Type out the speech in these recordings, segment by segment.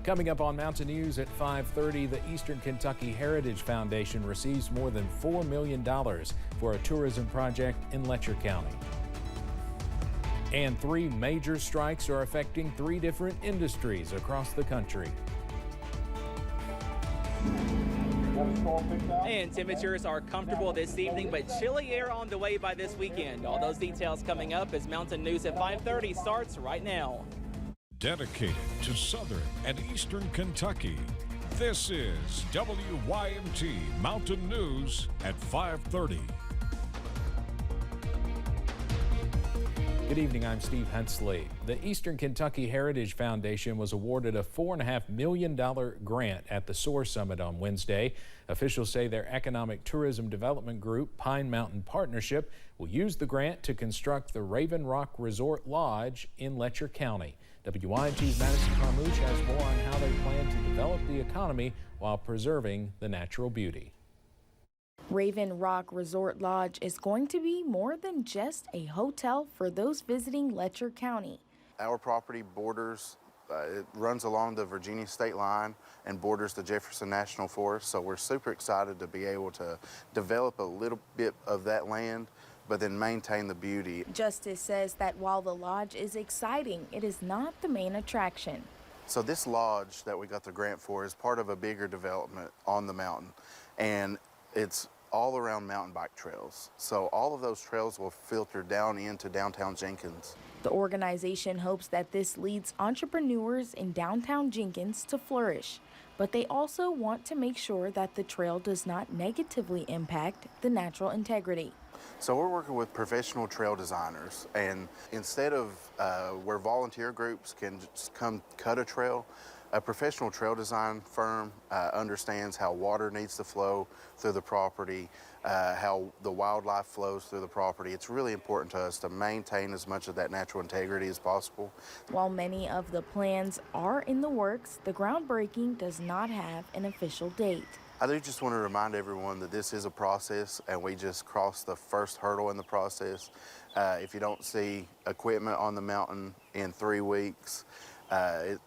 Coming up on Mountain News at 5:30, the Eastern Kentucky Heritage Foundation receives more than $4 million for a tourism project in Letcher County. And 3 major strikes are affecting 3 different industries across the country. And temperatures are comfortable this evening, but chilly air on the way by this weekend. All those details coming up as Mountain News at 5:30 starts right now. Dedicated to Southern and Eastern Kentucky, this is WYMT Mountain News at 5:30. Good evening, I'm Steve Hensley. The Eastern Kentucky Heritage Foundation was awarded a $4.5 million grant at the SOAR Summit on Wednesday. Officials say their economic tourism development group, Pine Mountain Partnership, will use the grant to construct the Raven Rock Resort Lodge in Letcher County. WYMT's Madison Carmouche has more on how they plan to develop the economy while preserving the natural beauty. Raven Rock Resort Lodge is going to be more than just a hotel for those visiting Letcher County. Our property borders, it runs along the Virginia state line and borders the Jefferson National Forest, so we're super excited to be able to develop a little bit of that land, but then maintain the beauty. Justice says that while the lodge is exciting, it is not the main attraction. So this lodge that we got the grant for is part of a bigger development on the mountain, and it's all around mountain bike trails. So all of those trails will filter down into downtown Jenkins. The organization hopes that this leads entrepreneurs in downtown Jenkins to flourish, but they also want to make sure that the trail does not negatively impact the natural integrity. So we're working with professional trail designers, and instead of where volunteer groups can just come cut a trail, a professional trail design firm understands how water needs to flow through the property, how the wildlife flows through the property. It's really important to us to maintain as much of that natural integrity as possible. While many of the plans are in the works, the groundbreaking does not have an official date. I do just want to remind everyone that this is a process, and we just crossed the first hurdle in the process. If you don't see equipment on the mountain in 3 weeks,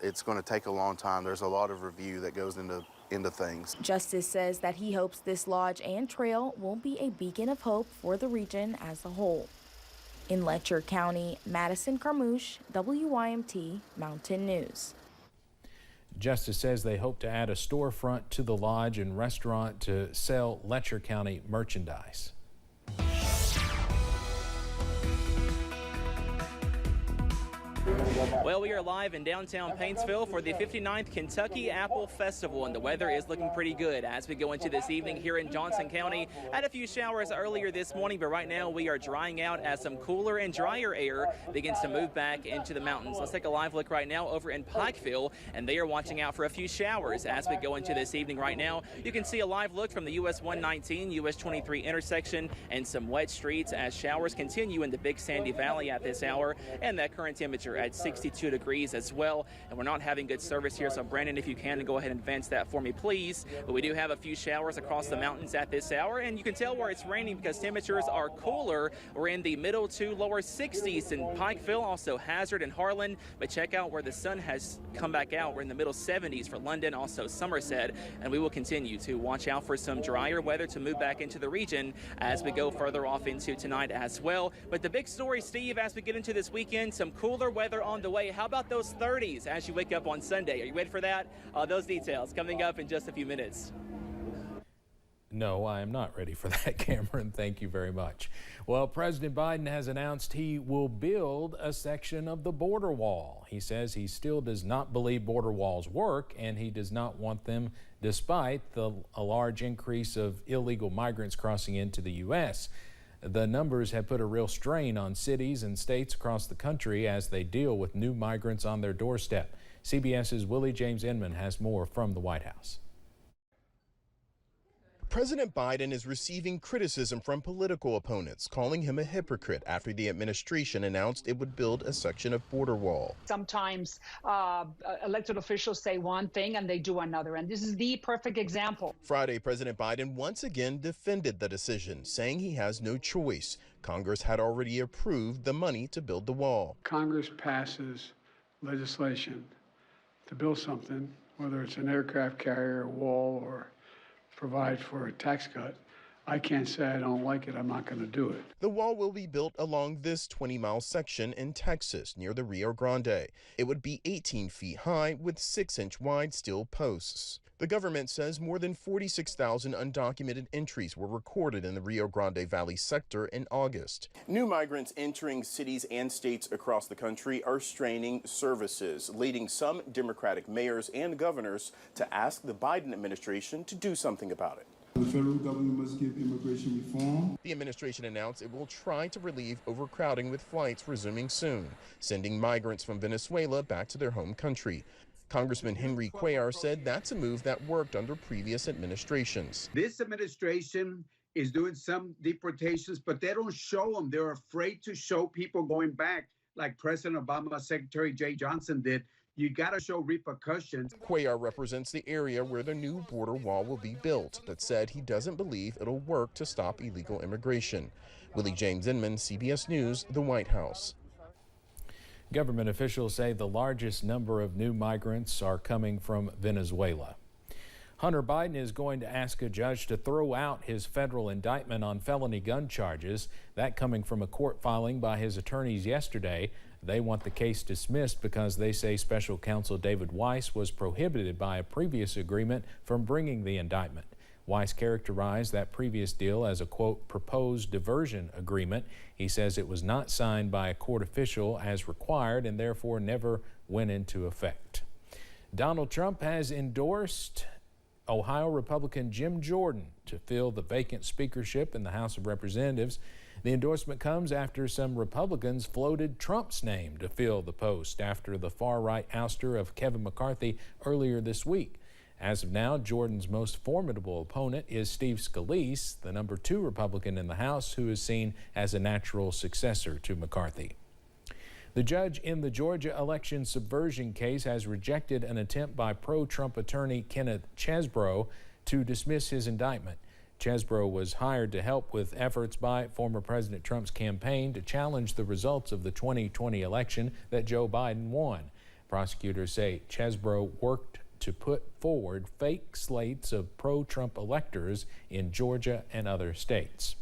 it's going to take a long time. There's a lot of review that goes into things. Justice says that he hopes this lodge and trail will be a beacon of hope for the region as a whole. In Letcher County, Madison Carmouche, WYMT Mountain News. Justice says they hope to add a storefront to the lodge and restaurant to sell Letcher County merchandise. Well, we are live in downtown Paintsville for the 59th Kentucky Apple Festival, and the weather is looking pretty good as we go into this evening here in Johnson County. Had a few showers earlier this morning, but right now we are drying out as some cooler and drier air begins to move back into the mountains. Let's take a live look right now over in Pikeville, and they are watching out for a few showers as we go into this evening right now. You can see a live look from the US 119, US 23 intersection, and some wet streets as showers continue in the Big Sandy Valley at this hour, and that current temperature at 62 degrees as well. And we're not having good service here, so Brandon, if you can, go ahead and advance that for me, please. But we do have a few showers across the mountains at this hour, and you can tell where it's raining because temperatures are cooler. We're in the middle to lower 60s in Pikeville, also Hazard and Harlan, but check out where the sun has come back out. We're in the middle 70s for London, also Somerset, and we will continue to watch out for some drier weather to move back into the region as we go further off into tonight as well. But the big story, Steve, as we get into this weekend, some cooler weather on the way. How about those 30s as you wake up on Sunday? Are you ready for that? Those details coming up in just a few minutes. No, I am not ready for that, Cameron. Thank you very much. Well, President Biden has announced he will build a section of the border wall. He says he still does not believe border walls work, and he does not want them despite a large increase of illegal migrants crossing into the U.S. The numbers have put a real strain on cities and states across the country as they deal with new migrants on their doorstep. CBS's Willie James Inman has more from the White House. President Biden is receiving criticism from political opponents, calling him a hypocrite after the administration announced it would build a section of border wall. Sometimes elected officials say one thing and they do another, and this is the perfect example. Friday, President Biden once again defended the decision, saying he has no choice. Congress had already approved the money to build the wall. Congress passes legislation to build something whether it's an aircraft carrier, wall, or provide for a tax cut. I can't say I don't like it. I'm not going to do it. The wall will be built along this 20-mile section in Texas near the Rio Grande. It would be 18 feet high with 6-inch wide steel posts. The government says more than 46,000 undocumented entries were recorded in the Rio Grande Valley sector in August. New migrants entering cities and states across the country are straining services, leading some Democratic mayors and governors to ask the Biden administration to do something about it. The federal government must give immigration reform. The administration announced it will try to relieve overcrowding with flights resuming soon, sending migrants from Venezuela back to their home country. Congressman Henry Cuellar said that's a move that worked under previous administrations. This administration is doing some deportations, but they don't show them. They're afraid to show people going back, like President Obama, Secretary Jay Johnson did. You got to show repercussions. Cuellar represents the area where the new border wall will be built, but said he doesn't believe it'll work to stop illegal immigration. Willie James Inman, CBS News, the White House. Government officials say the largest number of new migrants are coming from Venezuela. Hunter Biden is going to ask a judge to throw out his federal indictment on felony gun charges. That coming from a court filing by his attorneys yesterday. They want the case dismissed because they say special counsel David Weiss was prohibited by a previous agreement from bringing the indictment. Weiss characterized that previous deal as a, quote, proposed diversion agreement. He says it was not signed by a court official as required and therefore never went into effect. Donald Trump has endorsed Ohio Republican Jim Jordan to fill the vacant speakership in the House of Representatives. The endorsement comes after some Republicans floated Trump's name to fill the post after the far-right ouster of Kevin McCarthy earlier this week. As of now, Jordan's most formidable opponent is Steve Scalise, the number 2 Republican in the House, who is seen as a natural successor to McCarthy. The judge in the Georgia election subversion case has rejected an attempt by pro-Trump attorney Kenneth Chesbrough to dismiss his indictment. Chesbrough was hired to help with efforts by former President Trump's campaign to challenge the results of the 2020 election that Joe Biden won. Prosecutors say Chesbrough worked to put forward fake slates of pro-Trump electors in Georgia and other states.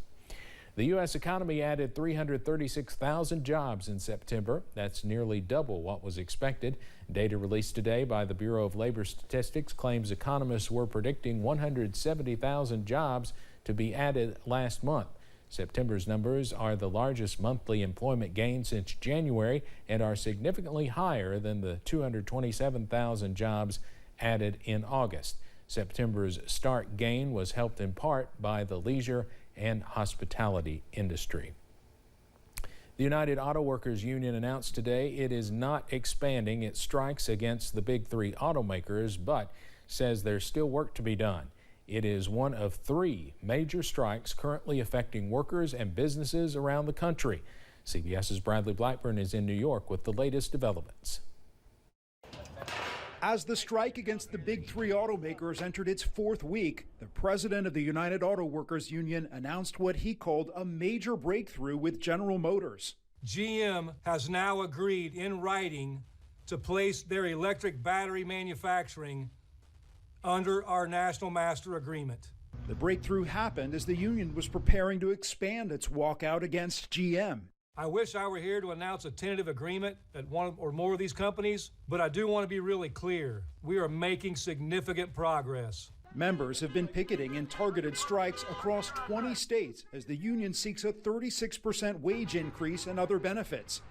The U.S. economy added 336,000 jobs in September. That's nearly double what was expected. Data released today by the Bureau of Labor Statistics claims economists were predicting 170,000 jobs to be added last month. September's numbers are the largest monthly employment gain since January and are significantly higher than the 227,000 jobs added in August. September's stark gain was helped in part by the leisure and hospitality industry. The United Auto Workers Union announced today it is not expanding its strikes against the big 3 automakers, but says there's still work to be done. It is one of 3 major strikes currently affecting workers and businesses around the country. CBS's Bradley Blackburn is in New York with the latest developments. As the strike against the big 3 automakers entered its 4th week, the president of the United Auto Workers Union announced what he called a major breakthrough with General Motors. GM has now agreed in writing to place their electric battery manufacturing under our National Master Agreement. The breakthrough happened as the union was preparing to expand its walkout against GM. I wish I were here to announce a tentative agreement at one or more of these companies, but I do want to be really clear. We are making significant progress. Members have been picketing in targeted strikes across 20 states as the union seeks a 36% wage increase and other benefits.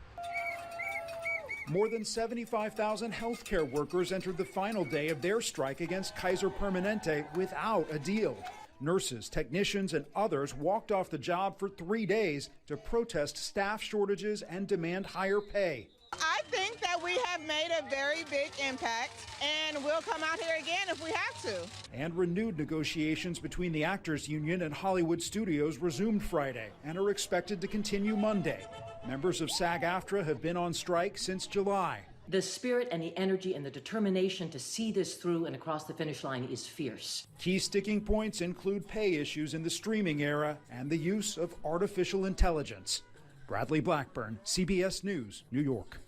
More than 75,000 healthcare workers entered the final day of their strike against Kaiser Permanente without a deal. Nurses, technicians, and others walked off the job for 3 days to protest staff shortages and demand higher pay. I think that we have made a very big impact, and we'll come out here again if we have to. And renewed negotiations between the Actors Union and Hollywood Studios resumed Friday and are expected to continue Monday. Members of SAG-AFTRA have been on strike since July. The spirit and the energy and the determination to see this through and across the finish line is fierce. Key sticking points include pay issues in the streaming era and the use of artificial intelligence. Bradley Blackburn, CBS News, New York.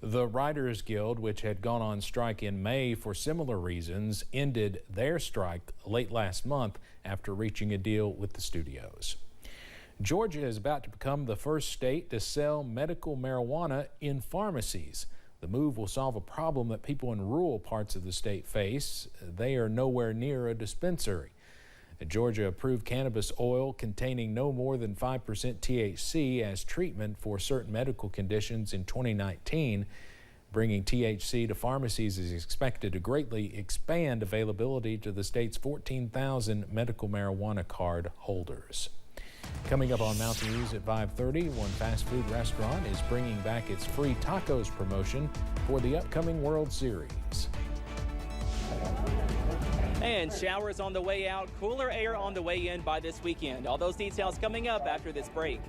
The Writers Guild, which had gone on strike in May for similar reasons, ended their strike late last month after reaching a deal with the studios. Georgia is about to become the first state to sell medical marijuana in pharmacies. The move will solve a problem that people in rural parts of the state face. They are nowhere near a dispensary. Georgia approved cannabis oil containing no more than 5% THC as treatment for certain medical conditions in 2019. Bringing THC to pharmacies is expected to greatly expand availability to the state's 14,000 medical marijuana card holders. Coming up on Mountain News at 5:30, one fast food restaurant is bringing back its free tacos promotion for the upcoming World Series. And showers on the way out, cooler air on the way in by this weekend. All those details coming up after this break.